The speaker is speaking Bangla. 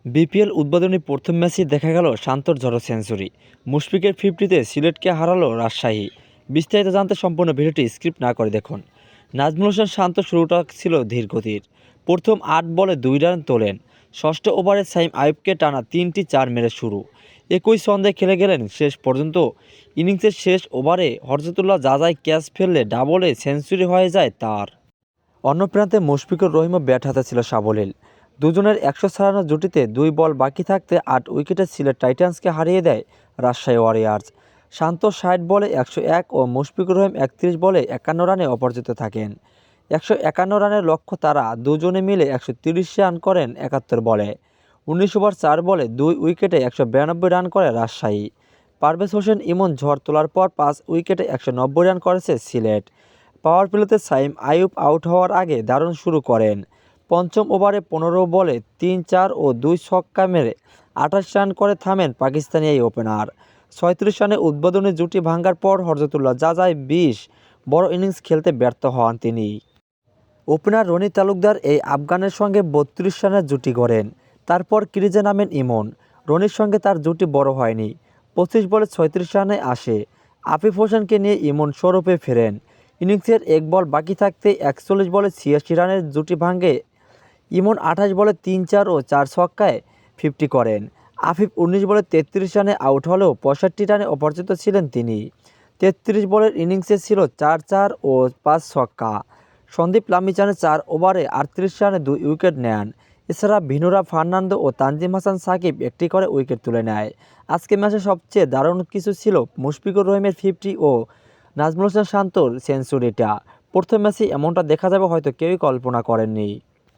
বিপিএল উদ্বোধনী প্রথম ম্যাচেই দেখা গেল শান্তর ঝড়ো সেঞ্চুরি। মুশফিকের 50-তে সিলেটকে হারালো রাজশাহী। বিস্তারিত জানতে সম্পূর্ণ ভিডিওটি স্কিপ না করে দেখুন। নাজমুল হোসেন শান্ত শুরুটা ছিল ধীর গতির। প্রথম 8 বলে 2 রান তোলেন। ষষ্ঠ ওভারে সাইম আইয়ুবকে টানা 3টি 4 মেরে শুরু। একই ছন্দে খেলে গেলেন শেষ পর্যন্ত। ইনিংসের শেষ ওভারে হরজতুল্লাহ জাজায় ক্যাচ ফেললে ডাবলে সেঞ্চুরি হয়ে যায় তার। অন্য প্রান্তে মুশফিকুর রহিমও ব্যাট হাতে ছিল সাবলীল। দুজনের 100 ছাড়ানো জুটিতে 2 বল বাকি থাকতে 8 উইকেটে সিলেট টাইটান্সকে হারিয়ে দেয় রাজশাহী ওয়ারিয়র্স। শান্ত 60 বলে 101 ও মুশফিকুর রহিম 31 বলে 51 রানে অপরাজিত থাকেন। 151 রানের লক্ষ্য তারা দুজনে মিলে 130 রান করেন 71 বলে। 19 ওভার 4 বলে 2 উইকেটে 192 রান করে রাজশাহী। পারভেজ হোসেন ইমন ঝড় তোলার পর 5 উইকেটে 190 রান করেছে সিলেট। পাওয়ার প্লেতে সাইম আইয়ুব আউট হওয়ার আগে দারুণ শুরু করেন। পঞ্চম ওভারে 15 বলে 3-4 ও 2 ছক্কা মেরে 28 রান করে থামেন পাকিস্তানি এই ওপেনার। 36 রানে উদ্বোধনী জুটি ভাঙার পর হরজতুল্লাহ জাজায় 20 বড় ইনিংস খেলতে ব্যর্থ হন তিনি। ওপেনার রনি তালুকদার এই আফগানের সঙ্গে 32 রানের জুটি গড়েন। তারপর ক্রিজে নামেন ইমন। রনির সঙ্গে তার জুটি বড় হয়নি। 25 বলে 36 রানে আসে। আফিফ হোসেনকে নিয়ে ইমন সরূপে ফেরেন। ইনিংসের 1 বল বাকি থাকতে 41 বলে 86 রানের জুটি ভাঙে ইমন। 28 বলে 3-4 ও 4 ছক্কায় 50 করেন। আফিফ 19 বলে 33 রানে আউট হলেও 65 রানে অপরাজিত ছিলেন তিনি। 33 বলের ইনিংসে ছিল 4-4 ও 5 ছক্কা। সন্দীপ লামিচানের 4 ওভারে 38 রানে 2 উইকেট নেন। এছাড়া ভিনুরা ফার্নান্দো ও তানজিম হাসান সাকিব একটি করে উইকেট তুলে নেয়। আজকে ম্যাচে সবচেয়ে দারুণ কিছু ছিল মুশফিকুর রহিমের 50 ও নাজমুল হোসেন শান্তর সেঞ্চুরিটা। প্রথম ম্যাচে এমনটা দেখা যাবে হয়তো কেউই কল্পনা করেননি।